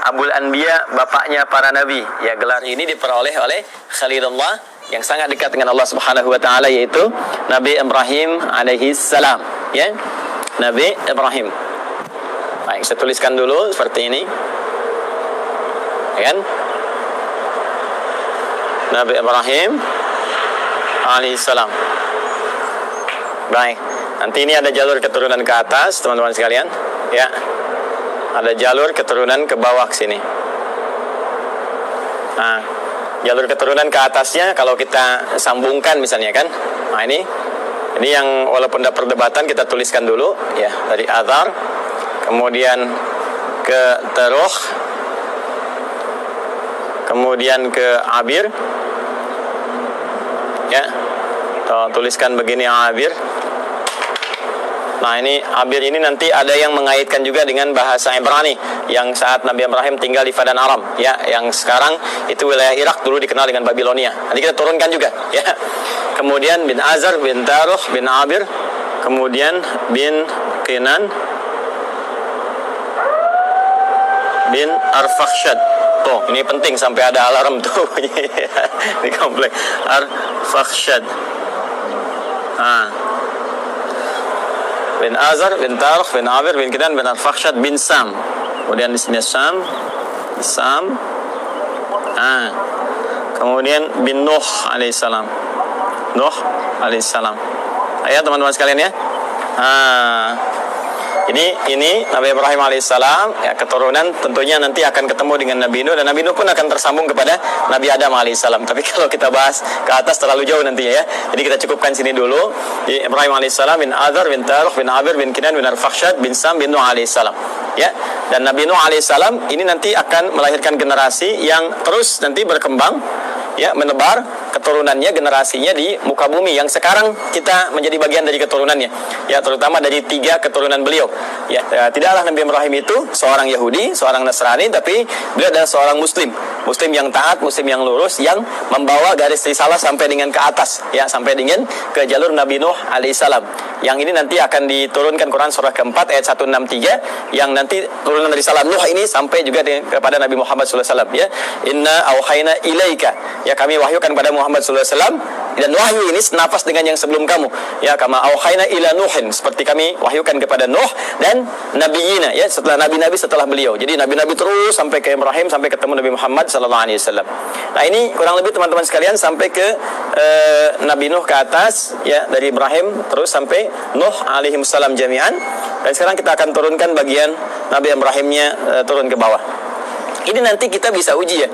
Abul Anbiya, bapaknya para nabi. Ya, gelar ini diperoleh oleh Khalilullah yang sangat dekat dengan Allah Subhanahu wa taala, yaitu Nabi Ibrahim alaihi salam, ya. Nabi Ibrahim. Baik, saya tuliskan dulu seperti ini. Ya kan? Nabi Ibrahim alaihi salam. Baik. Nanti ini ada jalur keturunan ke atas, teman-teman sekalian, ya. Ada jalur keturunan ke bawah ke sini. Nah, jalur keturunan ke atasnya kalau kita sambungkan misalnya kan. Nah, ini yang walaupun ada perdebatan kita tuliskan dulu ya, dari Azar kemudian ke Teruh, kemudian ke Abir. Ya. Tuliskan begini Abir. Nah, ini Abir ini nanti ada yang mengaitkan juga dengan bahasa Ibrani yang saat Nabi Ibrahim tinggal di Padan Aram, ya, yang sekarang itu wilayah Irak, dulu dikenal dengan Babilonia. Nanti kita turunkan juga, ya. Kemudian bin Azar, bin Taruh, bin Abir, kemudian bin Kenan, bin Arfakhshad. Tuh, ini penting sampai ada alarm tuh di komplek Arfakhshad. Bin Azar, bin Taruh, bin Abir, bin Kenan, bin Arfakhshad, bin Sam. Kemudian di sini Sam. Kemudian bin Nuh alaihissalam. Ayo teman-teman sekalian ya. Ini Nabi Ibrahim alaihissalam, ya, keturunan tentunya nanti akan ketemu dengan Nabi Nuh, dan Nabi Nuh pun akan tersambung kepada Nabi Adam alaihissalam. Tapi kalau kita bahas ke atas terlalu jauh nanti ya. Jadi kita cukupkan sini dulu. Ibrahim alaihissalam bin Azar, bin Taruh, bin Abir, bin Kenan, bin Arfakhshad, bin Sam, bin Nuh alaihissalam. Ya. Dan Nabi Nuh alaihissalam ini nanti akan melahirkan generasi yang terus nanti berkembang, ya, menebar keturunannya, generasinya di muka bumi yang sekarang kita menjadi bagian dari keturunannya, ya, terutama dari 3 keturunan beliau, ya. Tidaklah Nabi Ibrahim itu seorang Yahudi, seorang Nasrani, tapi beliau adalah seorang Muslim yang taat, Muslim yang lurus, yang membawa garis risalah sampai dengan ke atas, ya, sampai dengan ke jalur Nabi Nuh alaihissalam. Yang ini nanti akan diturunkan Quran surah keempat ayat 163, yang nanti turunan risalah Nuh ini sampai juga kepada Nabi Muhammad SAW, ya. Inna auhayna ilaika, ya, kami wahyukan kepada Muhammad SAW, dan wahyu ini senafas dengan yang sebelum kamu, ya, kama auhayna ila Nuhin, seperti kami wahyukan kepada Nuh dan nabiyina, ya, setelah nabi-nabi setelah beliau. Jadi nabi-nabi terus sampai ke Ibrahim, sampai ketemu Nabi Muhammad SAW. Nah, ini kurang lebih teman-teman sekalian sampai ke Nabi Nuh ke atas, ya, dari Ibrahim terus sampai Nuh alaihissalam jami'an. Dan sekarang kita akan turunkan bagian Nabi Ibrahimnya turun ke bawah. Ini nanti kita bisa uji ya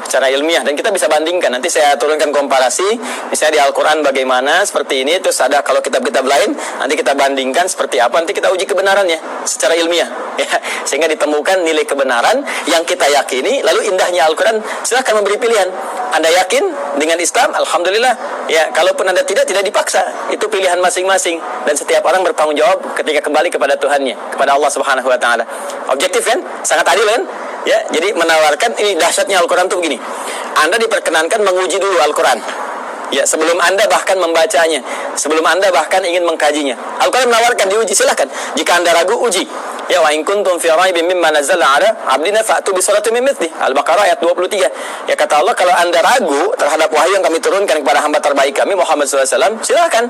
secara ilmiah, dan kita bisa bandingkan. Nanti saya turunkan komparasi, misalnya di Al-Quran bagaimana seperti ini, terus ada kalau kitab-kitab lain, nanti kita bandingkan seperti apa, nanti kita uji kebenarannya secara ilmiah, ya, sehingga ditemukan nilai kebenaran yang kita yakini. Lalu indahnya Al-Quran, silahkan memberi pilihan. Anda yakin dengan Islam, alhamdulillah, ya. Kalaupun Anda tidak dipaksa, itu pilihan masing-masing, dan setiap orang bertanggung jawab ketika kembali kepada Tuhannya, kepada Allah Subhanahu wa taala. Objektif kan, sangat adil kan, ya. Jadi menawarkan, ini dahsyatnya Al-Quran itu begini, Anda diperkenankan menguji dulu Al-Quran, ya, sebelum Anda bahkan membacanya, sebelum Anda bahkan ingin mengkajinya. Al-Quran menawarkan diuji, silahkan. Jika Anda ragu, uji. Ya, wa in kuntum fi raibin mimma nazzalna ala abdina fa'tu bi suratin min mithli. Al-Baqarah ayat 23. Ya, kata Allah, kalau Anda ragu terhadap wahyu yang kami turunkan kepada hamba terbaik kami Muhammad SAW, silahkan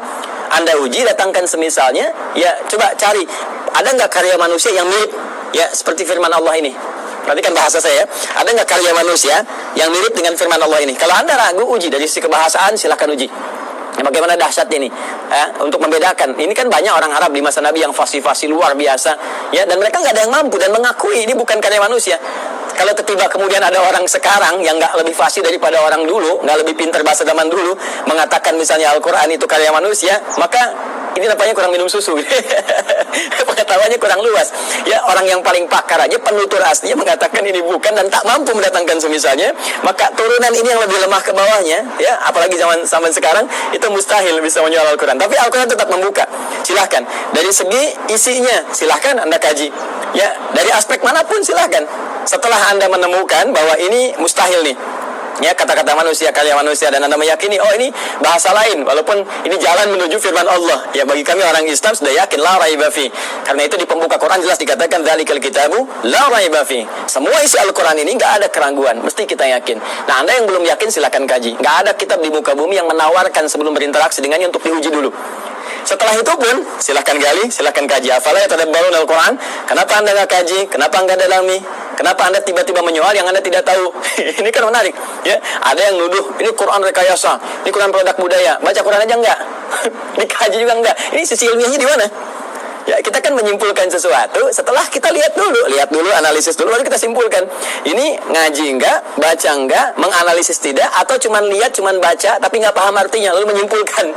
Anda uji, datangkan semisalnya. Ya, coba cari, ada nggak karya manusia yang mirip, ya, seperti firman Allah ini. Perhatikan bahasa saya, ada nggak karya manusia yang mirip dengan firman Allah ini? Kalau Anda ragu, uji. Dari sisi kebahasaan, silahkan uji. Ya, bagaimana dahsyatnya ini, ya, untuk membedakan. Ini kan banyak orang Arab di masa Nabi yang fasih-fasih luar biasa, ya, dan mereka nggak ada yang mampu dan mengakui ini bukan karya manusia. Kalau tiba kemudian ada orang sekarang yang nggak lebih fasih daripada orang dulu, nggak lebih pintar bahasa zaman dulu, mengatakan misalnya Al-Quran itu karya manusia, maka ini nampaknya kurang minum susu. Pengetahuannya kurang luas. Ya, orang yang paling pakar aja, penutur aslinya mengatakan ini bukan dan tak mampu mendatangkan semisalnya, maka turunan ini yang lebih lemah ke bawahnya, ya, apalagi zaman sekarang, itu mustahil bisa menjual Al-Quran. Tapi Al-Quran tetap membuka. Silahkan. Dari segi isinya, silahkan Anda kaji. Ya, dari aspek manapun silahkan. Setelah Anda menemukan bahwa ini mustahil nih, Ya, kata-kata manusia, karya manusia, dan Anda meyakini oh ini bahasa lain walaupun ini jalan menuju firman Allah. Ya, bagi kami orang Islam sudah yakin la raiba fi. Karena itu di pembuka Quran jelas dikatakan dzalikal kitabu la raiba fi. Semua isi Al-Qur'an ini enggak ada keraguan, mesti kita yakin. Nah, Anda yang belum yakin silakan kaji. Enggak ada kitab di muka bumi yang menawarkan sebelum berinteraksi dengannya untuk diuji dulu. Setelah itu pun silahkan gali, silahkan kaji. Afala yatadabbarun al-Quran? Kenapa Anda nggak kaji? Kenapa nggak dalami? Kenapa Anda tiba-tiba menyoal yang Anda tidak tahu? Ini kan menarik, ya. Ada yang nuduh ini Quran rekayasa, ini Quran produk budaya. Baca Quran aja enggak, dikaji juga enggak. Ini sisi ilmiahnya di mana? Ya, kita kan menyimpulkan sesuatu setelah kita lihat dulu, analisis dulu, lalu kita simpulkan. Ini ngaji enggak, baca enggak, menganalisis tidak, atau cuman lihat, cuman baca, tapi nggak paham artinya, lalu menyimpulkan.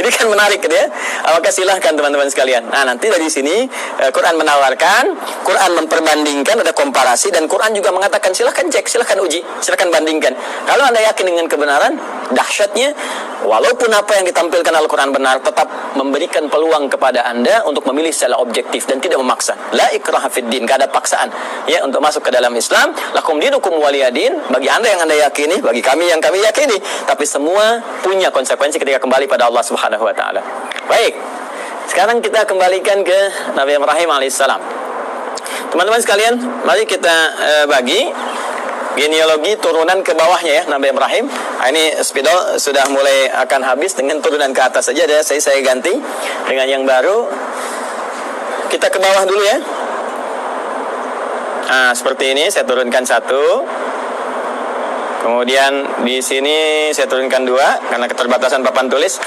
Ini kan menarik, ya. Maka silahkan teman-teman sekalian. Nah, nanti dari sini Quran menawarkan, Quran memperbandingkan, ada komparasi, dan Quran juga mengatakan silahkan cek, silahkan uji, silahkan bandingkan. Kalau Anda yakin dengan kebenaran, dahsyatnya, walaupun apa yang ditampilkan Al-Quran benar, tetap memberikan peluang kepada Anda untuk memilih secara objektif dan tidak memaksa. La ikraha fid din, enggak ada paksaan ya untuk masuk ke dalam Islam. Lakum dinukum waliyadin, bagi Anda yang Anda yakini, bagi kami yang kami yakini, tapi semua punya konsekuensi ketika kembali pada Allah Subhanahu wa taala. Baik. Sekarang kita kembalikan ke Nabi Ibrahim alaihissalam. Teman-teman sekalian, mari kita bagi genealogi turunan ke bawahnya ya Nabi Ibrahim. Ini spidol sudah mulai akan habis, dengan turunan ke atas saja ada saya ganti dengan yang baru. Kita ke bawah dulu ya. Nah, seperti ini saya turunkan satu. Kemudian di sini saya turunkan dua karena keterbatasan papan tulis.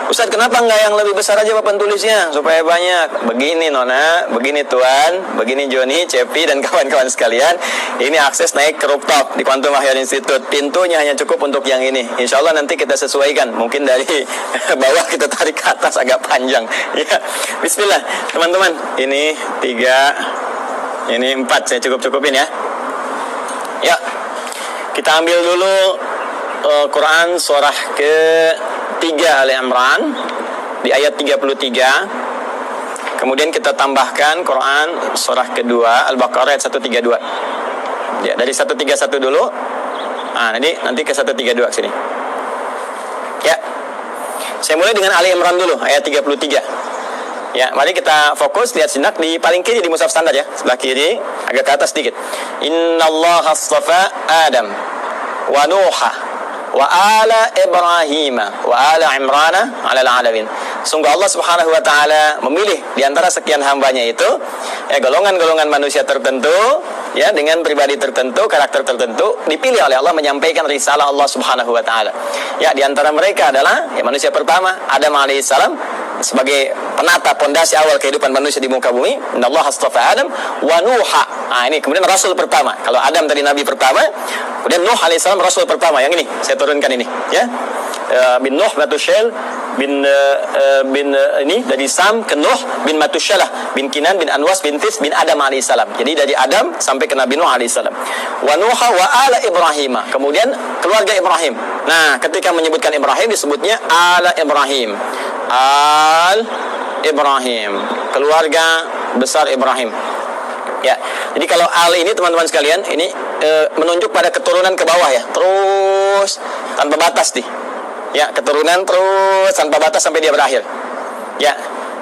Ustaz, kenapa enggak yang lebih besar aja papan tulisnya supaya banyak? Begini Nona, begini Tuan, begini Joni, Cepi dan kawan-kawan sekalian. Ini akses naik ke rooftop di Quantum Ahya Institute. Pintunya hanya cukup untuk yang ini. Insya Allah nanti kita sesuaikan. Mungkin dari bawah kita tarik ke atas agak panjang. Ya, Bismillah teman-teman. Ini 3, ini 4. Saya cukup-cupin ya. Ya, kita ambil dulu Quran surah ke 3 Ali Imran di ayat 33. Kemudian kita tambahkan Quran surah kedua Al-Baqarah ayat 132. Ya, dari 131 dulu. Nah, nanti ke 132 sini. Ya. Saya mulai dengan Ali Imran dulu ayat 33. Ya, mari kita fokus lihat sinak di paling kiri di mushaf standar ya, sebelah kiri agak ke atas sedikit. Innallaha astafa Adam wa Nuha wa ala Ibrahim wa ala Imrana ala alamin. Sungguh Allah Subhanahu wa taala memilih di antara sekian hambanya itu golongan-golongan manusia tertentu ya dengan pribadi tertentu, karakter tertentu, dipilih oleh Allah menyampaikan risalah Allah Subhanahu wa taala. Ya, di antara mereka adalah manusia pertama Adam alaihissalam sebagai penata pondasi awal kehidupan manusia di muka bumi. Innallaha astafa Adam wa Nuha. Nah, ini kemudian rasul pertama. Kalau Adam tadi nabi pertama, kemudian Nuh alaihissalam rasul pertama. Yang ini saya turunkan ini ya. Bin Nuh Matushel bin ini dari Sam ke Nuh bin Matushalah bin Kinan bin Anwas bin Tis bin Adam alaihissalam. Jadi dari Adam sampai ke Nabi Nuh alaihissalam. Wa Nuha wa ala Ibrahim. Kemudian keluarga Ibrahim. Nah, ketika menyebutkan Ibrahim disebutnya ala Ibrahim. Al Ibrahim, keluarga besar Ibrahim. Ya, jadi kalau al ini teman-teman sekalian, ini menunjuk pada keturunan ke bawah ya, terus tanpa batas nih. Ya, keturunan terus tanpa batas sampai dia berakhir. Ya,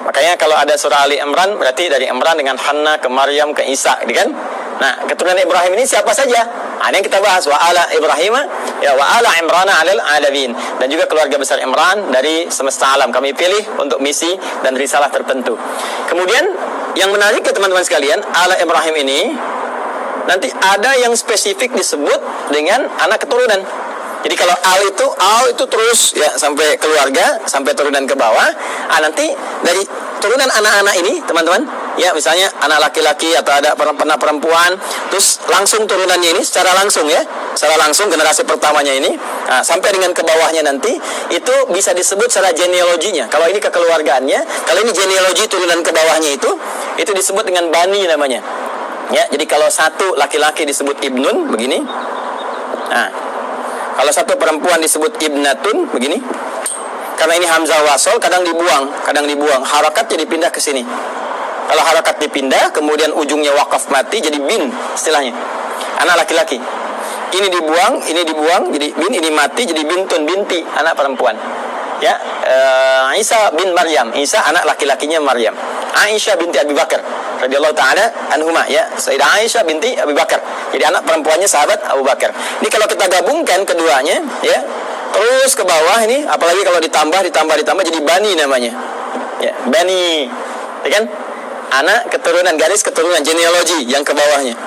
makanya kalau ada surah Ali Imran berarti dari Imran dengan Hanna ke Maryam ke Isa, gitu kan? Nah, keturunan Ibrahim ini siapa saja? Nah, ini yang kita bahas wa ala Ibrahim ya wa ala Imrana 'alal 'alamin, dan juga keluarga besar Imran dari semesta alam kami pilih untuk misi dan risalah tertentu. Kemudian yang menarik ke teman-teman sekalian, ala Ibrahim ini nanti ada yang spesifik disebut dengan anak keturunan. Jadi kalau al itu terus ya sampai keluarga, sampai turunan ke bawah. Nanti dari turunan anak-anak ini teman-teman, ya misalnya anak laki-laki atau ada pernah perempuan, terus langsung turunannya ini secara langsung ya, secara langsung generasi pertamanya ini, sampai dengan ke bawahnya nanti itu bisa disebut secara genealoginya. Kalau ini kekeluargaannya, kalau ini genealogi turunan ke bawahnya itu disebut dengan bani namanya. Ya, jadi kalau satu laki-laki disebut ibnun begini. Nah, kalau satu perempuan disebut ibnatun begini. Karena ini hamzah wasol kadang dibuang, harakatnya dipindah ke sini. Kalau harakat dipindah, kemudian ujungnya wakaf mati jadi bin istilahnya. Anak laki-laki. ini dibuang jadi bin, ini mati jadi bintun, binti, anak perempuan. Ya, Isa bin Maryam, Isa anak laki-lakinya Maryam. Aisyah binti Abi Bakar radhiyallahu taala anhuma, ya, Sayyidah Aisyah binti Abi Bakar. Jadi anak perempuannya sahabat Abu Bakar. Ini kalau kita gabungkan keduanya, ya, terus ke bawah ini, apalagi kalau ditambah jadi Bani namanya. Ya, Bani. Ya kan? Anak keturunan, garis keturunan, genealogi yang ke bawahnya.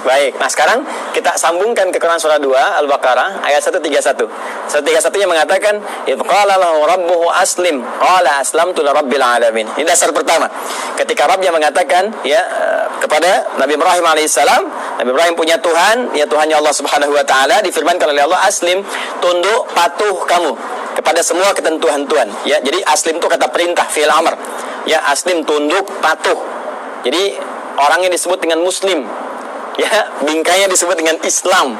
Baik, nah sekarang kita sambungkan ke Quran surah 2 Al-Baqarah ayat 131. 131 yang mengatakan idh qala lahu rabbuhu aslim qala aslamtu lirabbil alamin. Ini dasar pertama. Ketika Rabbnya mengatakan ya kepada Nabi Ibrahim alaihissalam, Nabi Ibrahim punya Tuhan, ya Tuhannya Allah Subhanahu wa taala, difirmankan oleh Allah aslim, tunduk patuh kamu kepada semua ketentuan Tuhan. Ya, jadi aslim itu kata perintah, fi'il amr. Ya, aslim tunduk patuh. Jadi orang yang disebut dengan muslim, ya, bingkainya disebut dengan Islam.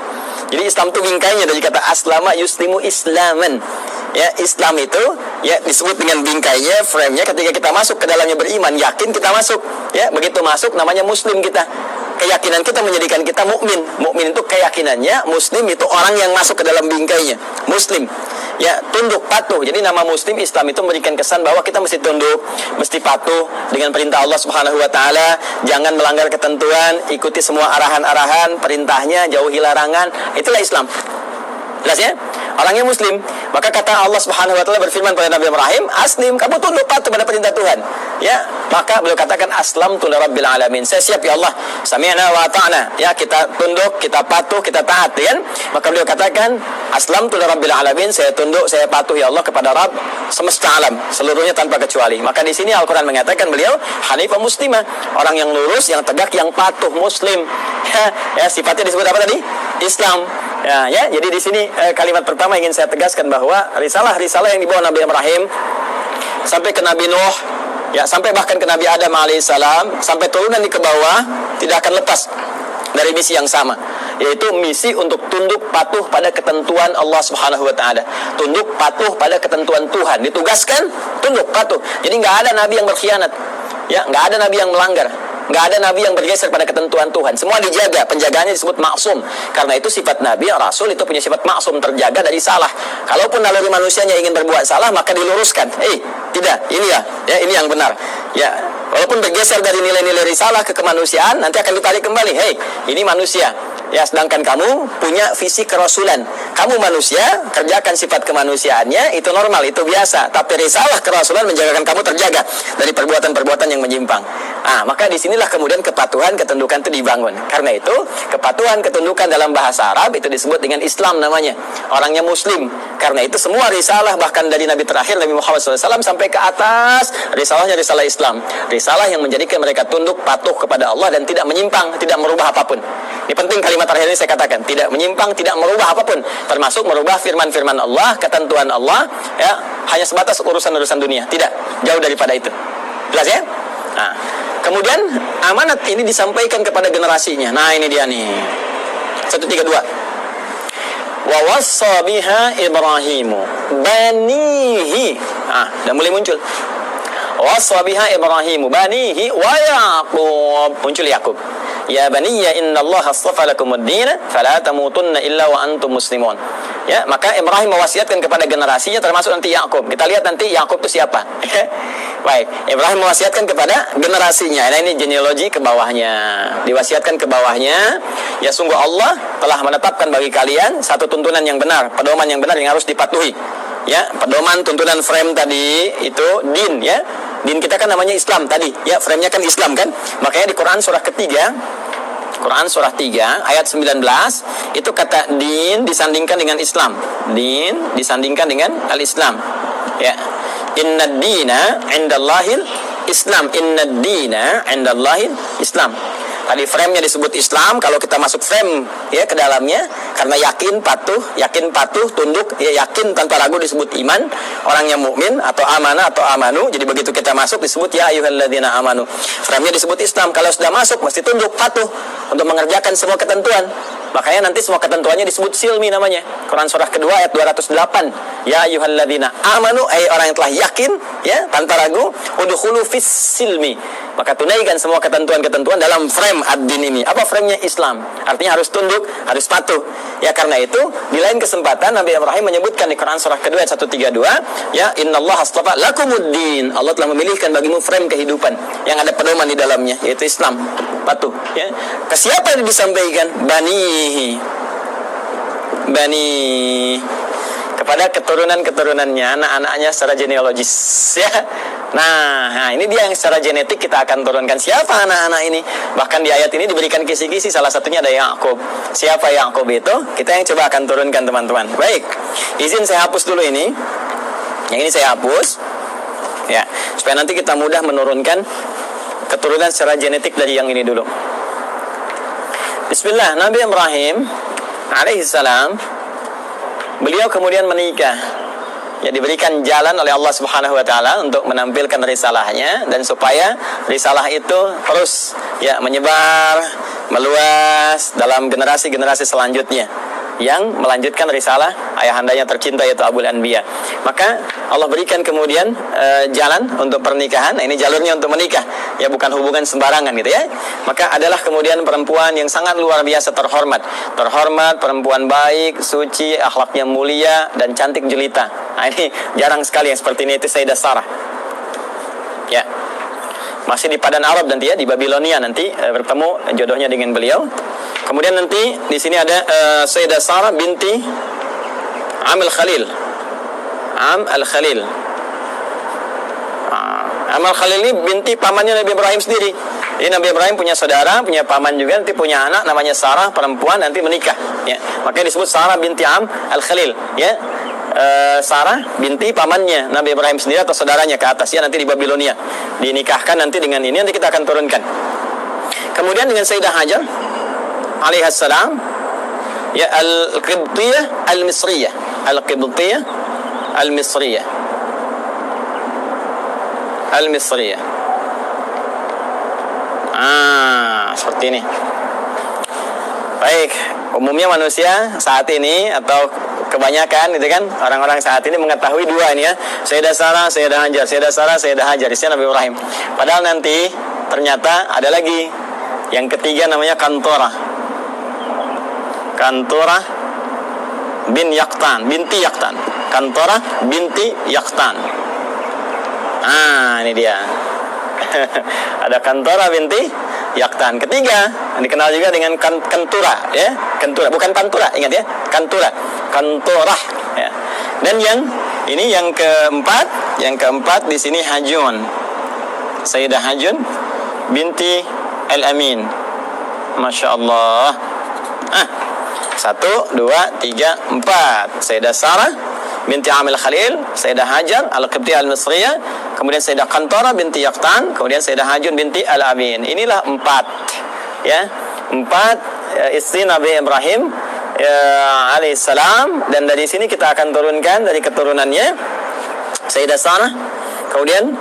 Jadi Islam itu bingkainya dari kata aslama yuslimu islaman. Ya, Islam itu ya disebut dengan bingkainya, frame-nya ketika kita masuk ke dalamnya beriman, yakin kita masuk. Ya, begitu masuk namanya muslim kita. Keyakinan kita menjadikan kita mukmin. Mukmin itu keyakinannya, muslim itu orang yang masuk ke dalam bingkainya. Muslim. Ya, tunduk patuh. Jadi nama muslim Islam itu memberikan kesan bahwa kita mesti tunduk, mesti patuh dengan perintah Allah Subhanahu wa taala, jangan melanggar ketentuan, ikuti semua arahan-arahan, perintahnya, jauhi larangan. Itulah Islam. Jelas ya? Orangnya muslim. Maka kata Allah Subhanahu wa taala berfirman pada Nabi Ibrahim, "Aslim, kamu tunduk patuh pada perintah Tuhan." Ya, maka beliau katakan aslamtu lirabbil alamin. Saya siap ya Allah. Sami'na wa ata'na. Ya, kita tunduk, kita patuh, kita taat, ya. Maka beliau katakan aslamtu lirabbil alamin, saya tunduk, saya patuh ya Allah kepada Rabb semesta alam, seluruhnya tanpa kecuali. Maka di sini Al-Qur'an mengatakan beliau hanifah muslimah, orang yang lurus, yang tegak, yang patuh, muslim. Ya, sifatnya disebut apa tadi? Islam. Ya, jadi di sini kalimat pertama ingin saya tegaskan bahwa risalah-risalah yang dibawa Nabi Ibrahim sampai ke Nabi Nuh, ya, sampai bahkan ke Nabi Adam alaihissalam, sampai turunan di ke bawah, tidak akan lepas dari misi yang sama, yaitu misi untuk tunduk patuh pada ketentuan Allah Subhanahu wa taala, tunduk patuh pada ketentuan Tuhan, ditugaskan tunduk patuh. Jadi nggak ada nabi yang berkhianat, ya, nggak ada nabi yang melanggar, nggak ada nabi yang bergeser pada ketentuan Tuhan. Semua dijaga, penjagaannya disebut maksum. Karena itu sifat nabi, rasul itu punya sifat maksum, terjaga dari salah. Kalaupun naluri manusianya ingin berbuat salah, maka diluruskan. Tidak, ini ya, ini yang benar. Ya, walaupun bergeser dari nilai-nilai risalah ke kemanusiaan, nanti akan ditarik kembali. Ini manusia. Ya, sedangkan kamu punya visi kerasulan. Kamu manusia, kerjakan sifat kemanusiaannya, itu normal, itu biasa. Tapi risalah kerasulan menjagakan kamu terjaga dari perbuatan-perbuatan yang menyimpang. Maka disinilah kemudian kepatuhan, ketundukan itu dibangun. Karena itu, kepatuhan, ketundukan dalam bahasa Arab itu disebut dengan Islam namanya. Orangnya muslim. Karena itu semua risalah, bahkan dari Nabi terakhir, Nabi Muhammad SAW, sampai ke atas, risalahnya risalah Islam. Risalah yang menjadikan mereka tunduk, patuh kepada Allah, dan tidak menyimpang, tidak merubah apapun. Ini penting kalimat terakhir ini saya katakan, tidak menyimpang, tidak merubah apapun, termasuk merubah firman-firman Allah, ketentuan Allah, ya, hanya sebatas urusan-urusan dunia, tidak, jauh daripada itu. Jelas ya? Kemudian amanat ini disampaikan kepada generasinya. Ini dia nih. 132. Wa wassa biha Ibrahimu banihi. Udah mulai muncul. Wassa biha Ibrahimu banihi wa Yaqub. Muncul Yaqub. Ya baniya innallaha astafa lakumuddin fala tamutunna illa wa antum muslimun. Ya, maka Ibrahim mewasiatkan kepada generasinya, termasuk nanti Yakub. Kita lihat nanti Yakub itu siapa. Baik, Ibrahim mewasiatkan kepada generasinya. Nah, ini genealogi ke bawahnya. Diwasiatkan ke bawahnya, ya sungguh Allah telah menetapkan bagi kalian satu tuntunan yang benar, pedoman yang benar yang harus dipatuhi. Ya, pedoman, tuntunan, frame tadi itu din, ya. Din kita kan namanya Islam tadi, ya, frame-nya kan Islam kan. Makanya di Quran surah ketiga, Quran surah 3 ayat 19 itu kata din disandingkan dengan Islam. Din disandingkan dengan al-Islam. Ya. Innad dina 'indallahil Islam. Innad dina 'indallahil Islam. Tadi frame-nya disebut Islam. Kalau kita masuk frame ya ke dalamnya, karena yakin patuh, tunduk, ya, yakin tanpa ragu disebut iman, orang yang mukmin atau amanah atau amanu. Jadi begitu kita masuk disebut ya ayyuhalladzina amanu. Frame-nya disebut Islam. Kalau sudah masuk mesti tunduk, patuh untuk mengerjakan semua ketentuan. Makanya nanti semua ketentuannya disebut silmi namanya. Quran surah kedua ayat 208. Ya ayyuhalladzina amanu, orang yang telah yakin ya tanpa ragu, udkhulu fis silmi. Maka tunaikan semua ketentuan-ketentuan dalam frame ad-din ini. Apa frame-nya? Islam. Artinya harus tunduk, harus patuh. Ya, karena itu di lain kesempatan Nabi Ibrahim menyebutkan di Quran surah kedua 132, ya, innallaha astafa lakumuddin. Allah telah memilihkan bagimu frame kehidupan yang ada pedoman di dalamnya, yaitu Islam. Patuh, ya. Ke siapa yang disampaikan? Bani kepada keturunan-keturunannya, anak-anaknya secara genealogis, ya. Nah, ini dia yang secara genetik kita akan turunkan. Siapa anak-anak ini? Bahkan di ayat ini diberikan kisi-kisi, salah satunya ada Yakub. Siapa Yakub itu? Kita yang coba akan turunkan, teman-teman. Baik, izin saya hapus dulu ini. Yang ini saya hapus, ya, supaya nanti kita mudah menurunkan keturunan secara genetik dari yang ini dulu. Bismillah. Nabi Ibrahim alaihissalam, beliau kemudian menikah. Ya, diberikan jalan oleh Allah Subhanahu wa taala untuk menampilkan risalahnya, dan supaya risalah itu terus, ya, menyebar, meluas dalam generasi-generasi selanjutnya yang melanjutkan risalah ayahandanya tercinta, yaitu Abul Anbiya. Maka Allah berikan kemudian jalan untuk pernikahan. Nah, ini jalurnya untuk menikah, ya, bukan hubungan sembarangan gitu, ya. Maka adalah kemudian perempuan yang sangat luar biasa terhormat, perempuan baik, suci, akhlaknya mulia dan cantik jelita. Nah, ini jarang sekali yang seperti ini, itu Sayyidah Sarah. Ya. Masih di Padan Arab nanti, ya, di Babilonia nanti bertemu jodohnya dengan beliau. Kemudian nanti di sini ada Sayyidah Sarah binti Am al-Khalil. Am al-Khalil. Am al-Khalil ini binti pamannya Nabi Ibrahim sendiri. Jadi Nabi Ibrahim punya saudara, punya paman juga, nanti punya anak namanya Sarah, perempuan, nanti menikah, ya. Makanya disebut Sarah binti Am al-Khalil, ya. Sarah binti pamannya Nabi Ibrahim sendiri atau saudaranya ke atas, ya, nanti di Babilonia. Dinikahkan nanti dengan ini, nanti kita akan turunkan. Kemudian dengan Sayyidah Hajar alaihissalam, ya, al-Qibtiyah al-Misriyah. Al-Qibtiyah al-Misriyah. Al-Misriyah. Seperti ini. Baik, umumnya manusia saat ini atau kebanyakan itu kan orang-orang saat ini mengetahui dua ini, ya, Sayyidah Sarah, Sayyidah Hajar, Sayyidah Sarah, Sayyidah Hajar, istrinya Nabi Ibrahim. Padahal nanti ternyata ada lagi yang ketiga namanya Kantorah bin Yaqtan, binti Yaqtan. Kantorah binti Yaqtan. Ini dia. Ada Kantorah binti Yaqtan. Ketiga, dikenal juga dengan Kantura, ya. Kantura, bukan Pantura, ingat, ya. Kantorah, ya. Dan yang keempat di sini Hajun. Sayyidah Hajun binti Al-Amin. Masya Allah. 1, 2, 3, 4. Sayyidah Sarah binti Amil Khalil, Sayyidah Hajar Al-Qibtiyah Al-Misriyah, kemudian Sayyidah Kantorah binti Yaqtan, kemudian Sayyidah Hajun binti Al-Amin. Inilah 4, ya. 4 istri Nabi Ibrahim alaihissalam. Dan dari sini kita akan turunkan dari keturunannya Sayyidah Sarah, kemudian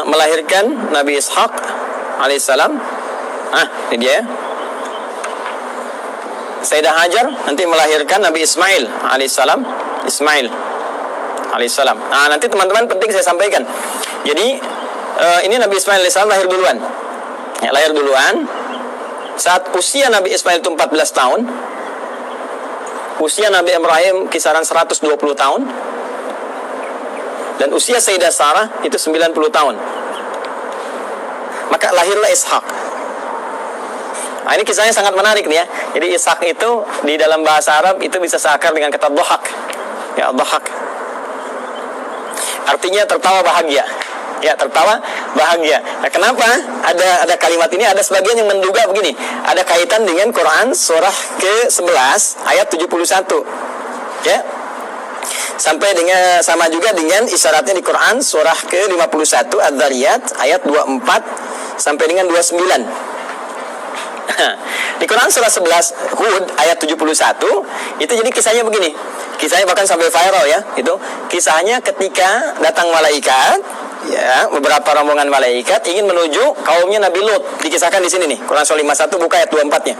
melahirkan Nabi Ishaq alaihissalam. Ini dia, ya. Sayyidah Hajar nanti melahirkan Nabi Ismail alaihissalam. Nanti teman-teman penting saya sampaikan. Jadi ini Nabi Ismail alaihissalam lahir duluan. Ya, lahir duluan. Saat usia Nabi Ismail itu 14 tahun, usia Nabi Ibrahim kisaran 120 tahun, dan usia Sayyidah Sarah itu 90 tahun. Maka lahirlah Ishak. Ini kisahnya sangat menarik nih, ya. Jadi Ishak itu di dalam bahasa Arab itu bisa seakar dengan kata dhahak. Ya, dhahak. Artinya tertawa bahagia. Ya, tertawa bahagia. Nah, kenapa ada kalimat ini? Ada sebagian yang menduga begini, ada kaitan dengan Quran surah ke-11 ayat 71. Ya. Sampai dengan sama juga dengan isyaratnya di Quran surah ke-51 Adz-Dzariyat ayat 24 sampai dengan 29. Di Quran surah 11 Hud ayat 71 itu jadi kisahnya begini. Kisahnya bahkan sampai viral, ya. Itu kisahnya ketika datang malaikat, ya, beberapa rombongan malaikat ingin menuju kaumnya Nabi Lut. Dikisahkan di sini nih, Quran surah 51 buka ayat 24-nya.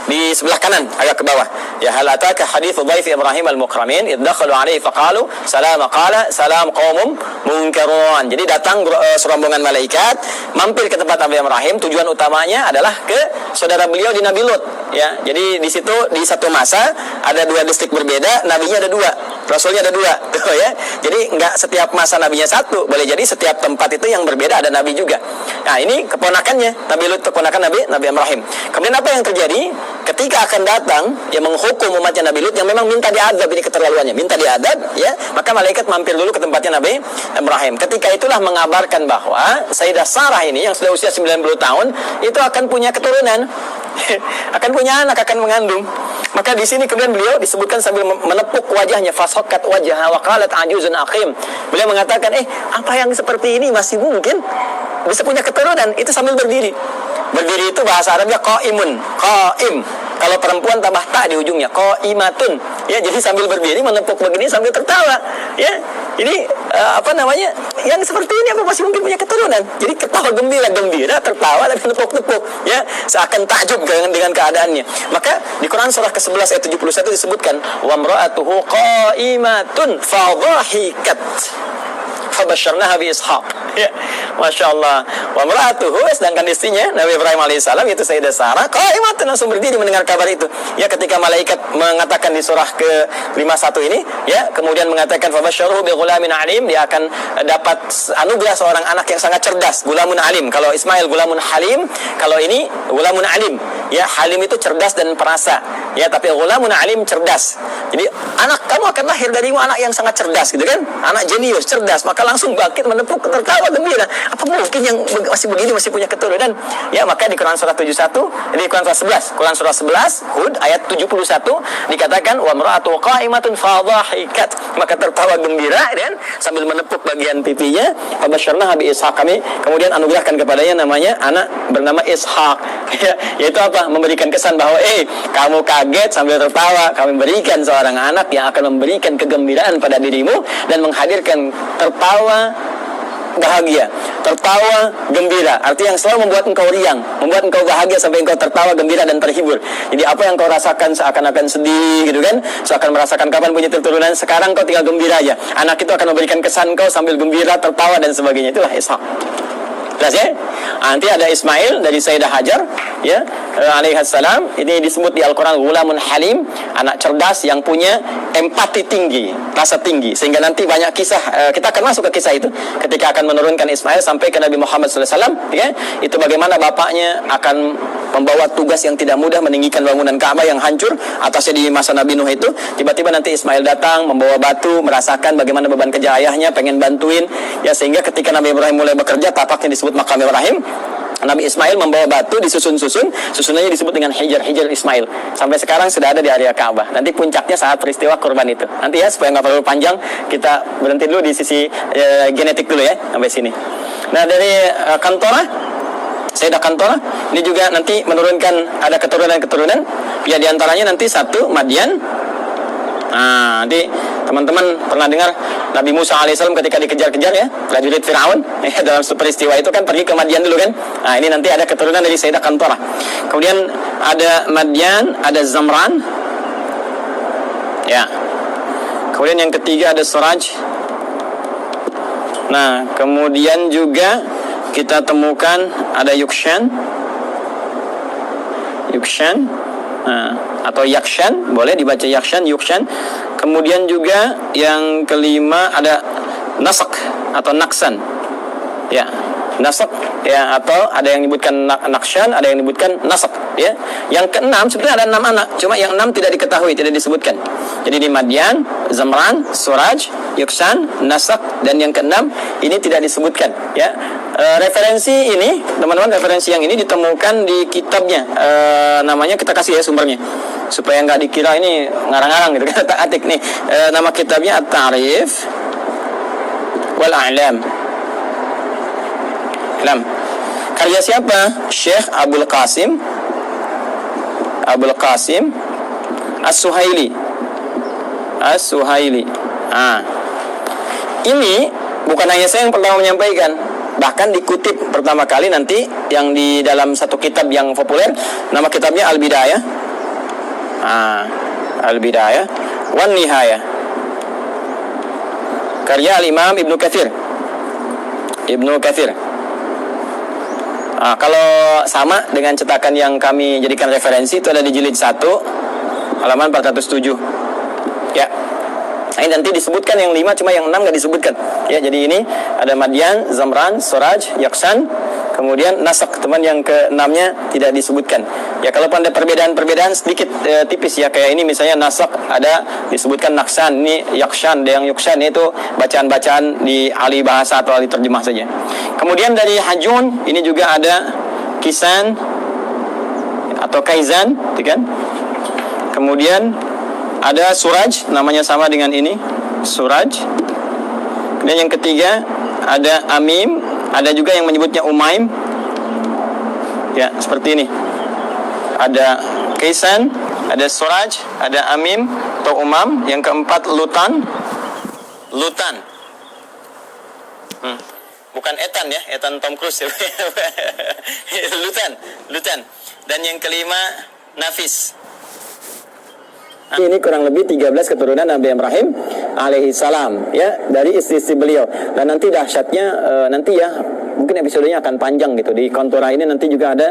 di sebelah kanan agak ke bawah. Ya, hal ataka hadits dhaif Ibrahim al-mukramin iddakhalu alaihi faqalu salama qala salam qaumum munkarun. Jadi datang serombongan malaikat mampir ke tempat Nabi Ibrahim, tujuan utamanya adalah ke saudara beliau di Nabi Lut, ya. Jadi di situ di satu masa ada dua distrik berbeda, nabinya ada dua, rasulnya ada dua, tuh ya. Jadi enggak setiap masa nabinya satu, boleh jadi setiap tempat itu yang berbeda ada nabi juga. Nah, ini keponakannya Nabi Lut, keponakan Nabi Ibrahim. Kemudian apa yang terjadi? Ketika akan datang yang menghukum umatnya Nabi Lut yang memang minta diadab, ini keterlaluannya, minta diadab, ya, maka malaikat mampir dulu ke tempatnya Nabi Ibrahim. Ketika itulah mengabarkan bahwa Sayyidah Sarah ini yang sudah usia 90 tahun itu akan punya keturunan, akan punya anak, akan mengandung. Maka di sini kemudian beliau disebutkan sambil menepuk wajahnya, fashaqqat wajhaha wa qalat ajuzun aqim. Beliau mengatakan, apa yang seperti ini masih mungkin bisa punya keturunan? Itu sambil berdiri. Berdiri itu bahasa Arabnya qaimun, qaim. Kalau perempuan tambah ta di ujungnya, qaimatun. Ya, jadi sambil berdiri menepuk begini sambil tertawa. Ya, ini yang seperti ini apa masih mungkin punya keturunan? Jadi ketawa gembira, tertawa dan menepuk-nepuk. Ya, seakan takjub dengan keadaannya. Maka di Quran surah ke-11 ayat 71 disebutkan, wa imra'atuhu qaimatun fadhahikat fabasyarnaha bi Ishaq. Ya, Masya Allah. Wa imra'atuhu, sedangkan istrinya Nabi Ibrahim alaihissalam itu Sayyidah Sarah qaimatun, langsung berdiri mendengar kabar itu. Ya, ketika malaikat mengatakan di surah ke-51 ini, ya, kemudian mengatakan fabasyyaruhu bi ghulamin alim, dia akan dapat anugerah seorang anak yang sangat cerdas, gulamun alim. Kalau Ismail gulamun halim, kalau ini gulamun alim. Ya, halim itu cerdas dan perasa. Ya, tapi gulamun alim cerdas. Jadi anak kamu akan lahir darimu anak yang sangat cerdas, gitu kan? Anak jenius, cerdas. Maka langsung bangkit menepuk, tertawa gembira. Apa mungkin yang masih begini masih punya keturunan? Ya, maka di Quran surah 71, di Quran surah 11, Quran surah 11 Hud ayat 71 dikatakan wa imra'atu qa'imatun fadhahikat, maka tertawa gembira dan sambil menepuk bagian pipinya. Fabasyarnaha bi Ishaq, kami kemudian anugerahkan kepadanya namanya anak bernama Ishaq. Ya, yaitu apa? Memberikan kesan bahwa kamu kaget sambil tertawa, kami berikan seorang anak yang akan memberikan kegembiraan pada dirimu dan menghadirkan tertawa bahagia, tertawa gembira, artinya yang selalu membuat engkau riang, membuat engkau bahagia sampai engkau tertawa gembira dan terhibur. Jadi apa yang kau rasakan seakan-akan sedih, gitu kan, seakan merasakan kapan punya keturunan, sekarang kau tinggal gembira aja. Anak itu akan memberikan kesan kau sambil gembira, tertawa dan sebagainya. Itulah Ishak. Jelas ya? Nanti ada Ismail dari Sayyidah Hajar, ya, alaihissalam. Ini disebut di Al-Quran gulamun halim, anak cerdas yang punya empati tinggi, rasa tinggi. Sehingga nanti banyak kisah, kita akan masuk ke kisah itu ketika akan menurunkan Ismail sampai ke Nabi Muhammad SAW, ya. Itu bagaimana bapaknya akan membawa tugas yang tidak mudah, meninggikan bangunan Ka'bah yang hancur atasnya di masa Nabi Nuh itu. Tiba-tiba nanti Ismail datang membawa batu, merasakan bagaimana beban kerja ayahnya, pengen bantuin, ya. Sehingga ketika Nabi Ibrahim mulai bekerja, tapaknya disebut Makam Ibrahim. Nabi Ismail membawa batu disusun-susun, susunannya disebut dengan Hijr Ismail. Sampai sekarang sudah ada di area Ka'bah. Nanti puncaknya saat peristiwa kurban itu. Nanti ya, supaya nggak terlalu panjang, kita berhenti dulu di sisi genetik dulu ya, sampai sini. Nah, dari Kantorah, Sayyidah Kantorah, ini juga nanti menurunkan ada keturunan-keturunan. Ya, diantaranya nanti satu Madian. Nah, nanti teman-teman pernah dengar Nabi Musa alaihissalam ketika dikejar-kejar, ya, prajurit Fir'aun, ya, dalam peristiwa itu kan pergi ke Madian dulu kan. Nah, ini nanti ada keturunan dari Sayyidah Kantorah. Kemudian ada Madian, ada Zamran, ya. Kemudian yang ketiga ada Suraj. Nah, kemudian juga kita temukan ada Yukshan, atau Yakshan, boleh dibaca Yakshan, Yukshan. Kemudian juga yang kelima ada Nasak atau Naksan, ya, Nasak, ya, atau ada yang menyebutkan Nakshan, ada yang menyebutkan Nasak, ya. Yang keenam sebenarnya ada 6 anak, cuma yang 6 tidak diketahui, tidak disebutkan. Jadi di Madian, Zamran, Suraj, Yukshan, Nasak, dan yang keenam ini tidak disebutkan, ya. Referensi ini, teman-teman, referensi yang ini ditemukan di kitabnya, namanya kita kasih ya sumbernya supaya nggak dikira ini ngarang-ngarang gitu kan, atik nih. Nama kitabnya At-Ta'rif wal A'lam. Karya siapa? Syekh Abul Qasim As-Suhaili. Ini bukan hanya saya yang pertama menyampaikan, bahkan dikutip pertama kali nanti yang di dalam satu kitab yang populer, nama kitabnya Al-Bidayah Al-Bidayah wan Nihayah, karya Al-Imam Ibnu Katsir. Kalau sama dengan cetakan yang kami jadikan referensi, itu ada di jilid 1 halaman 407. Ya. Ini nanti disebutkan yang 5, cuma yang 6 nggak disebutkan. Ya, jadi ini ada Madyan, Zamran, Suraj, Yaksan, kemudian Nasak, teman yang ke-6-nya tidak disebutkan. Ya, kalau ada perbedaan sedikit tipis ya, kayak ini misalnya Nasak ada disebutkan Naksan, ini Yakshan, yang Yuksan itu bacaan-bacaan di ahli bahasa atau ahli terjemah saja. Kemudian dari Hajun ini juga ada Kisan atau Kaizan, kan? Kemudian ada Suraj, namanya sama dengan ini, Suraj. Kemudian yang ketiga ada Amim, ada juga yang menyebutnya Umaim. Ya, seperti ini. Ada Kaisan, ada Suraj, ada Amim atau Umam. Yang keempat Lutan. Bukan Ethan ya, Ethan Tom Cruise ya. Lutan. Dan yang kelima Nafis. Ini kurang lebih 13 keturunan Nabi Ibrahim alaihi salam, ya, dari istri-istri beliau. Dan nanti dahsyatnya nanti ya, mungkin episodenya akan panjang gitu. Di Kontora ini nanti juga ada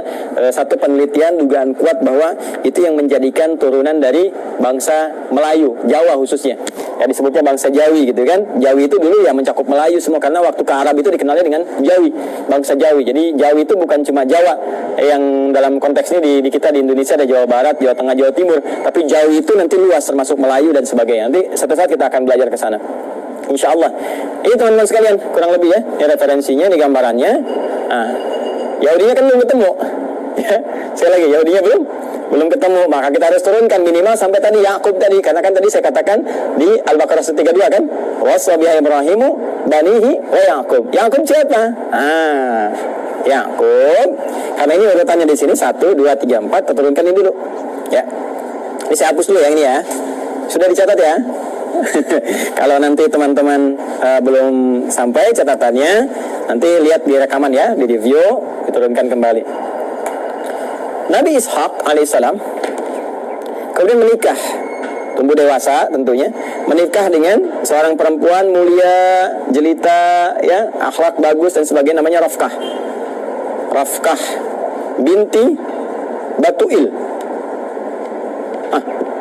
satu penelitian dugaan kuat bahwa itu yang menjadikan turunan dari bangsa Melayu, Jawa khususnya. Ya, disebutnya bangsa Jawi gitu kan. Jawi itu dulu ya mencakup Melayu semua, karena waktu ke Arab itu dikenalnya dengan Jawi, bangsa Jawi. Jadi Jawi itu bukan cuma Jawa yang dalam konteks ini di kita di Indonesia ada Jawa Barat, Jawa Tengah, Jawa Timur, tapi Jawi itu nanti luas termasuk Melayu dan sebagainya. Nanti satu saat kita akan belajar ke sana, insya Allah. Ini teman-teman sekalian kurang lebih ya, ini referensinya, ini gambarannya. Yahudinya kan belum ketemu. Ya, sekali lagi Yahudinya belum ketemu, maka kita harus turunkan minimal sampai tadi Yakub tadi, karena kan tadi saya katakan di Al-Baqarah 132 kan, wasabiha Ibrahimu banihi wa Yakub. Yakub siapa? Yakub. Karena ini urutannya di sini 1, 2, 3, 4, kita turunkan ini dulu. Ya. Ini saya hapus dulu yang ini ya. Sudah dicatat ya. Kalau nanti teman-teman belum sampai catatannya, nanti lihat di rekaman ya, di review, diturunkan kembali. Nabi Ishak alaihissalam kemudian menikah, tumbuh dewasa tentunya, menikah dengan seorang perempuan mulia, jelita, ya, akhlak bagus dan sebagainya, namanya Rafkah binti Batuil.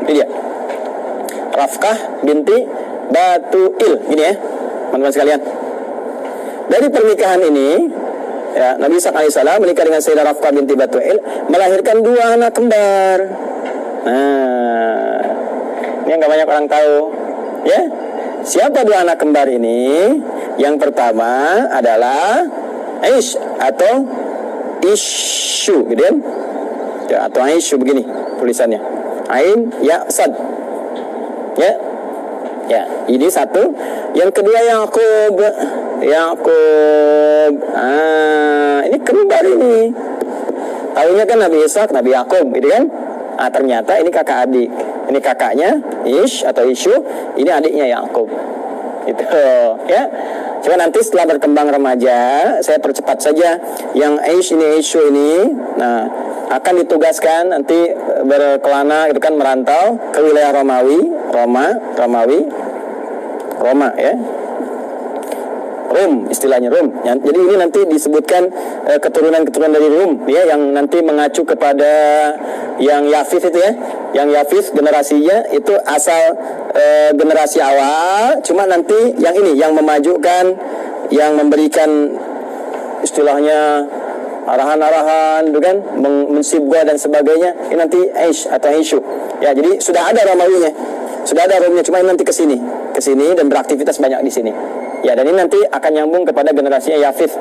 Ini dia, Rafkah binti Batuil, gini ya teman-teman sekalian. Dari pernikahan ini ya, Nabi Ishak alaihissalam menikah dengan Sayyidah Rafkah binti Batuil, melahirkan 2 anak kembar. Ini yang gak banyak orang tahu ya. Siapa 2 anak kembar ini? Yang pertama adalah Aish atau Ishu, gitu kan? Ya, atau Aishu begini tulisannya, Ain ya Sad. Ya, ini satu. Yang kedua Yakub. Ini kembar ini. Tahunya kan Nabi Ishak, Nabi Yakub, gitu kan? Ternyata ini kakak adik. Ini kakaknya Ish atau Ishu, ini adiknya Yakub. Itu, ya. Cuma nanti setelah berkembang remaja, saya percepat saja. Yang Ish ini, Ishu ini, nah, akan ditugaskan nanti berkelana, itu kan, merantau ke wilayah Roma ya. Rum, istilahnya Rum. Jadi ini nanti disebutkan keturunan-keturunan dari Rum ya, yang nanti mengacu kepada yang Yafith itu ya. Yang Yafith generasinya itu asal generasi awal, cuma nanti yang ini yang memajukan, yang memberikan istilahnya arahan-arahan, kan, mensibgah dan sebagainya. Ini nanti Aish atau Aishu. Ya, jadi sudah ada Romawinya. Sudah ada Rumnya, cuma ini nanti ke sini dan beraktivitas banyak di sini. Ya, dan ini nanti akan nyambung kepada generasinya Yafith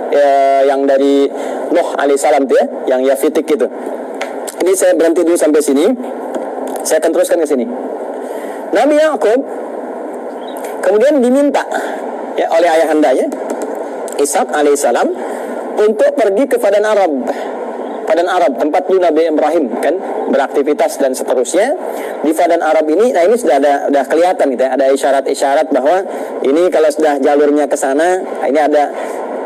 yang dari Nuh alaihissalam tuh ya, yang Yafitik gitu. Ini saya berhenti dulu sampai sini. Saya akan teruskan ke sini. Nabi Yakub kemudian diminta ya oleh ayahandanya Ishak alaihissalam untuk pergi ke Padan Arab, tempat dulu Nabi Ibrahim kan beraktivitas dan seterusnya. Di Padan Arab ini, nah ini sudah kelihatan gitu ya, ada isyarat-isyarat bahwa ini kalau sudah jalurnya ke sana, ini ada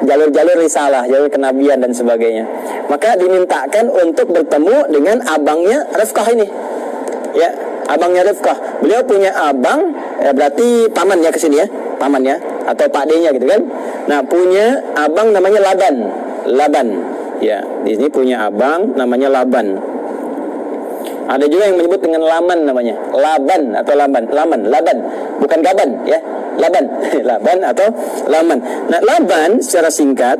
jalur-jalur risalah, jalur kenabian dan sebagainya. Maka dimintakan untuk bertemu dengan abangnya Rafkah ini. Ya, abangnya Rifqah. Beliau punya abang, berarti paman ya ke sini ya, paman ya, atau Pak D-nya gitu kan. Nah, punya abang namanya Laban. Ya, di sini punya abang namanya Laban. Ada juga yang menyebut dengan Laman namanya, Laban atau Laban, bukan Gaban ya, Laban, Laban atau Laman. Nah, Laban secara singkat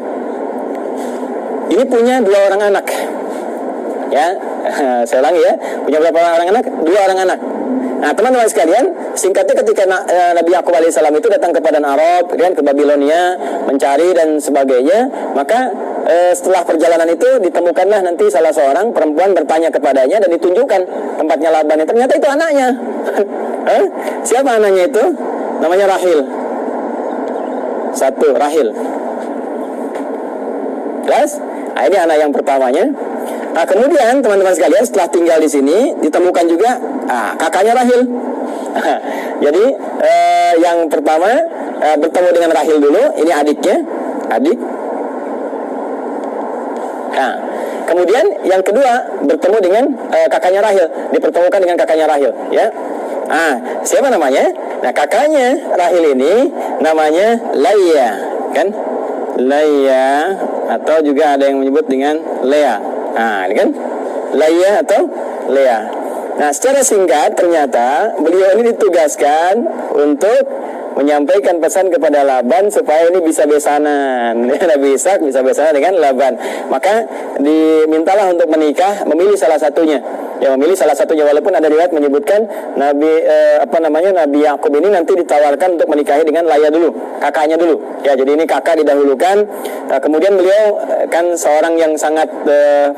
ini punya 2 orang anak. Ya, saya ulangi ya, punya berapa orang anak? 2 orang anak. Nah, teman-teman sekalian, singkatnya ketika Nabi Yakub alaihissalam itu datang ke padang Arab, kemudian ke Babilonia, mencari dan sebagainya, maka setelah perjalanan itu ditemukanlah nanti salah seorang perempuan bertanya kepadanya dan ditunjukkan tempatnya Laban. Ternyata itu anaknya. Siapa anaknya itu? Namanya Rahil. 1, Rahil. Jelas? Nah, ini anak yang pertamanya. Nah, kemudian teman-teman sekalian, setelah tinggal di sini ditemukan juga kakaknya Rahil. Jadi yang pertama bertemu dengan Rahil dulu. Ini adiknya, adik. Nah, kemudian yang kedua bertemu dengan kakaknya Rahil, dipertemukan dengan kakaknya Rahil, ya. Siapa namanya? Nah, kakaknya Rahil ini namanya Laya, kan? Laya, atau juga ada yang menyebut dengan Lea. Nah, ini kan Laya atau Lea. Nah, secara singkat ternyata beliau ini ditugaskan untuk menyampaikan pesan kepada Laban supaya ini bisa besanan. Nabi Ishak bisa besanan dengan Laban. Maka dimintalah untuk menikah, memilih salah satunya. Ya, memilih salah satunya, walaupun ada riwayat menyebutkan Nabi Yakub ini nanti ditawarkan untuk menikahi dengan Laya dulu, kakaknya dulu. Ya, jadi ini kakak didahulukan. Kemudian beliau kan seorang yang sangat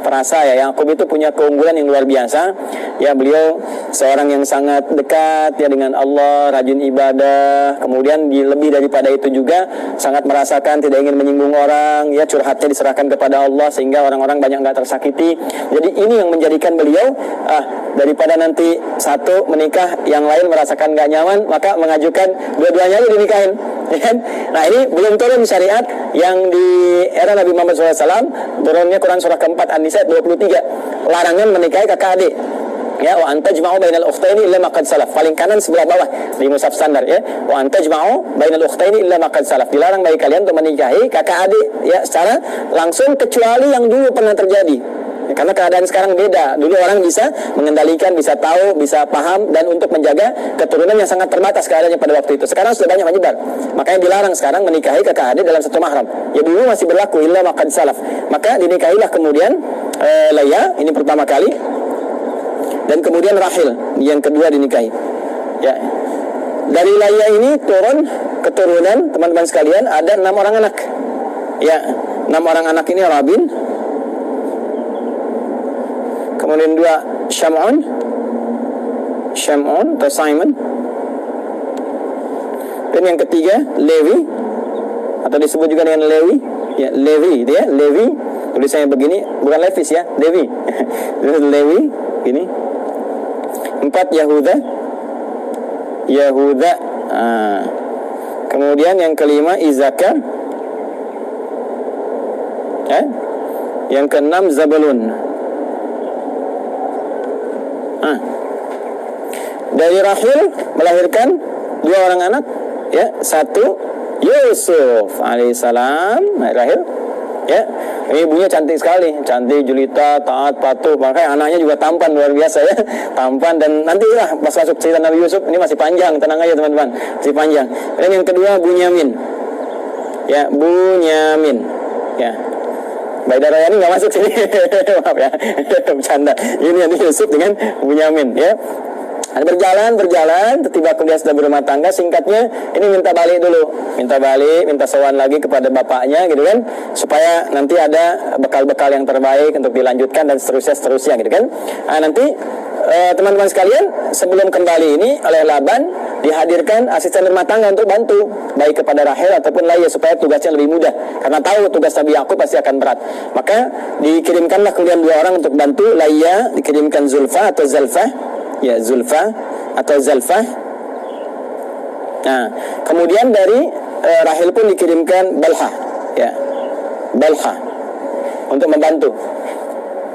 perasa ya. Yakub itu punya keunggulan yang luar biasa. Ya, beliau seorang yang sangat dekat ya dengan Allah, rajin ibadah. Kemudian lebih daripada itu juga sangat merasakan tidak ingin menyinggung orang, ya, curhatnya diserahkan kepada Allah sehingga orang-orang banyak nggak tersakiti. Jadi ini yang menjadikan beliau daripada nanti satu menikah, yang lain merasakan nggak nyaman, maka mengajukan dua-duanya dinikahin. Nah, ini belum turun syariat yang di era Nabi Muhammad SAW. Turunnya Quran surah keempat An-Nisa 23, larangan menikahi kakak adik. Ya, wa antajma'u bainal ukhtaini illa ma qad salaf. Paling kanan sebelah bawah di mushaf standar ya. Wa antajma'u bainal ukhtaini illa ma qad salaf. Dilarang bagi kalian untuk menikahi kakak adik ya secara langsung kecuali yang dulu pernah terjadi. Ya, karena keadaan sekarang beda. Dulu orang bisa mengendalikan, bisa tahu, bisa paham, dan untuk menjaga keturunan yang sangat terbatas keadaannya pada waktu itu. Sekarang sudah banyak menyebar. Makanya dilarang sekarang menikahi kakak adik dalam satu mahram. Ya, dulu masih berlaku illa ma qad salaf. Maka dinikahilah kemudian Laya, ini pertama kali. Dan kemudian Rahil yang kedua dinikahi. Ya. Dari Laya ini turun keturunan teman-teman sekalian ada 6 orang anak. Ya, 6 orang anak ini Rabin. Kemudian 2 Syam'un atau Simon. Dan yang ketiga Lewi, atau disebut juga dengan Lewi. Ya, Lewi, dia Lewi. Tulisannya begini, bukan Levis ya, Lewi. Lewi ini. 4 Yahuda. Kemudian yang kelima Izakar. Yang keenam Zabulun. Dari Rahil melahirkan 2 orang anak, ya. 1 Yusuf alaihissalam, Rahil. Ya, ibunya cantik sekali, cantik, julita, taat, patuh. Makanya anaknya juga tampan, luar biasa ya, tampan. Dan nanti lah pas masuk cerita Nabi Yusuf ini masih panjang, tenang aja teman-teman, masih panjang. Dan yang kedua Bunyamin, ya, Bunyamin, ya. Baida Rayani nggak masuk sini, maaf ya, bercanda. Ini Nabi Yusuf dengan Bunyamin, ya. Berjalan, tiba kemudian sudah berumah tangga. Singkatnya, ini minta balik dulu, minta sowan lagi kepada bapaknya, gitu kan, supaya nanti ada bekal-bekal yang terbaik untuk dilanjutkan dan seterusnya, gitu kan. Nanti teman-teman sekalian, sebelum kembali ini oleh Laban dihadirkan asisten rumah tangga untuk bantu, baik kepada Rahel ataupun Laya, supaya tugasnya lebih mudah, karena tahu tugas Nabi Yakub pasti akan berat. Maka dikirimkanlah kemudian 2 orang untuk bantu. Laya dikirimkan Zulfa atau Zalfah. Ya, Zulfa atau Zalfah. Nah, kemudian dari Rahil pun dikirimkan Balha, ya, Balha untuk membantu.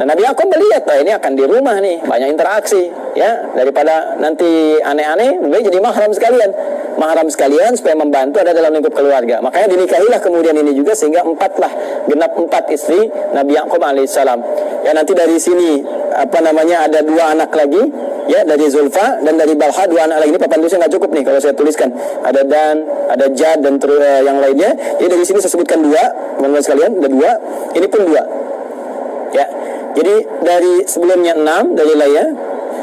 Dan Nabi Yakub melihat, ini akan di rumah nih, banyak interaksi. ya, daripada nanti aneh-aneh, lebih baik jadi mahram sekalian supaya membantu ada dalam lingkup keluarga. Makanya dinikahilah kemudian ini juga, sehingga genap 4 istri Nabi Yakub alaihissalam. Ya, nanti dari sini ada 2 anak lagi, ya, dari Zulfa dan dari Balha, 2 anak lagi. Ini papan tulisnya nggak cukup nih kalau saya tuliskan. Ada Dan, ada Jad, dan yang lainnya. Jadi dari sini saya sebutkan 2, teman-teman sekalian, ada 2. Ini pun 2. Ya, jadi dari sebelumnya 6 dari Laya,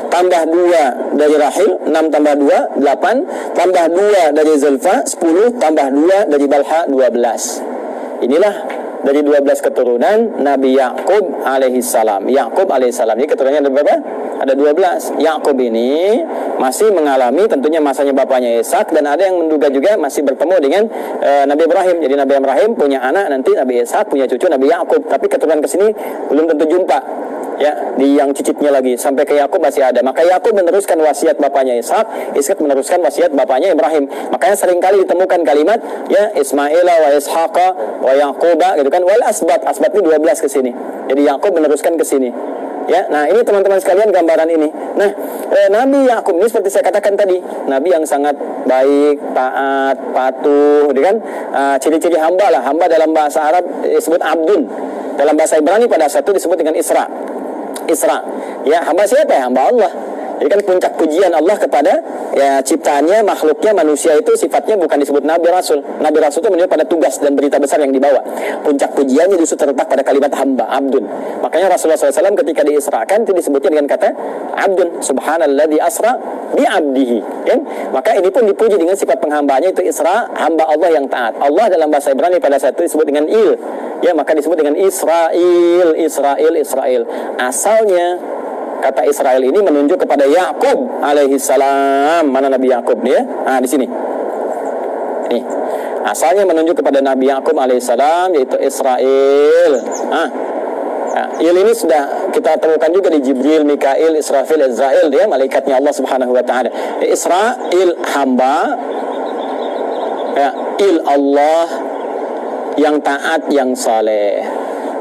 tambah 2 dari Rahil, 6 tambah 2, 8, tambah 2 dari Zulfa, 10, tambah 2 dari Balha, 12. Inilah dari 12 keturunan Nabi Yakub alaihissalam. Ini keturunannya ada berapa? Ada 12. Yakub ini masih mengalami tentunya masanya bapaknya Ishak, dan ada yang menduga juga masih bertemu dengan Nabi Ibrahim. Jadi Nabi Ibrahim punya anak, nanti Nabi Ishak punya cucu Nabi Yakub. Tapi keturunan kesini belum tentu jumpa. Ya, di yang cicitnya lagi sampai ke Yakub masih ada. Maka Yakub meneruskan wasiat bapaknya Ishak, Ishak meneruskan wasiat bapaknya Ibrahim. Makanya seringkali ditemukan kalimat ya Ismaila wa Ishaqa wa Yaquba gitu kan, wal asbat ini 12 ke sini. Jadi Yakub meneruskan ke sini. Ya, nah ini teman-teman sekalian gambaran ini. Nah, Nabi Yakub ini seperti saya katakan tadi, nabi yang sangat baik, taat, patuh, gitu kan? Ciri-ciri hamba lah. Hamba dalam bahasa Arab disebut abdun. Dalam bahasa Ibrani pada saat itu disebut dengan Isra. Ya, hamba siapa ya? Hamba Allah. Jadi kan puncak pujian Allah kepada ya ciptaannya, makhluknya, manusia itu sifatnya bukan disebut Nabi Rasul. Nabi Rasul itu menunjuk pada tugas dan berita besar yang dibawa. Puncak pujiannya justru terletak pada kalimat hamba, abdun. Makanya Rasulullah SAW ketika diisrakan itu disebutnya dengan kata abdun. Subhanalladzi asra bi abdihi. Ya? Maka ini pun dipuji dengan sifat penghambaannya, itu Isra, hamba Allah yang taat. Allah dalam bahasa Ibrani pada saat itu disebut dengan Il. Ya, maka disebut dengan Israel. Asalnya kata Israel ini menunjuk kepada Yakub alaihissalam. Mana Nabi Yakub nih ya? Nah, di sini. Nih. Asalnya menunjuk kepada Nabi Yakub alaihissalam, yaitu Israel. Il ini sudah kita temukan juga di Jibril, Mikail, Israfil, Israel, dia malaikatnya Allah Subhanahu wa taala. Israel hamba, ya, Il Allah yang taat, yang saleh.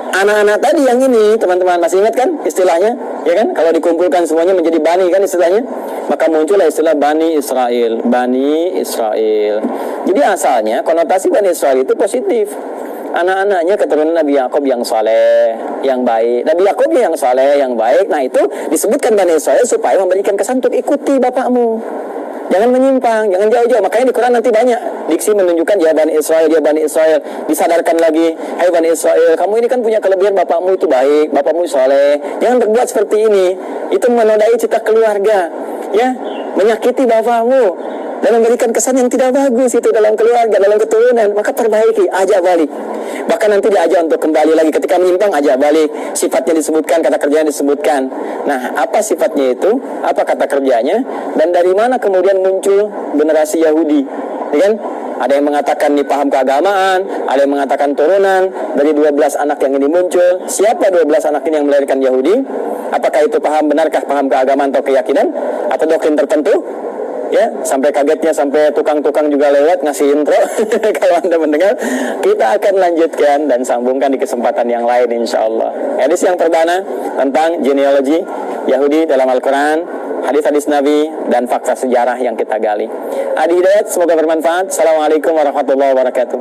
Anak-anak tadi yang ini, teman-teman masih ingat kan istilahnya? Ya kan? Kalau dikumpulkan semuanya menjadi bani kan istilahnya? Maka muncullah istilah Bani Israel. Jadi asalnya konotasi Bani Israel itu positif. Anak-anaknya keturunan Nabi Yakub yang saleh, yang baik. Nabi Yakub yang saleh, yang baik. Nah, itu disebutkan Bani Israel supaya memberikan kesan untuk ikuti bapakmu. Jangan menyimpang, jangan jauh-jauh. Makanya di Quran nanti banyak diksi menunjukkan dia Bani Israel. Disadarkan lagi, hai Bani Israel, kamu ini kan punya kelebihan, bapakmu itu baik, bapakmu soleh. Jangan berbuat seperti ini. Itu menodai cita keluarga, ya, menyakiti bapakmu dan memberikan kesan yang tidak bagus itu dalam keluarga, dalam keturunan. Maka perbaiki, ajak balik. Bahkan nanti diajak untuk kembali lagi. Ketika menyimpang, ajak balik. Sifatnya disebutkan, kata kerjanya disebutkan. Nah, apa sifatnya itu? Apa kata kerjanya? Dan dari mana kemudian muncul generasi Yahudi? Ya kan? Ada yang mengatakan ini paham keagamaan, ada yang mengatakan turunan dari 12 anak yang ini muncul. Siapa 12 anak ini yang melahirkan Yahudi? Apakah itu benarkah paham keagamaan atau keyakinan? Atau doktrin tertentu? Ya, sampai kagetnya sampai tukang-tukang juga lewat ngasih intro. Kalau Anda mendengar, kita akan lanjutkan dan sambungkan di kesempatan yang lain insyaallah. Hadis yang perdana tentang genealogi Yahudi dalam Al-Quran, hadis-hadis Nabi dan fakta sejarah yang kita gali. Adi Hidayat, semoga bermanfaat. Assalamualaikum warahmatullahi wabarakatuh.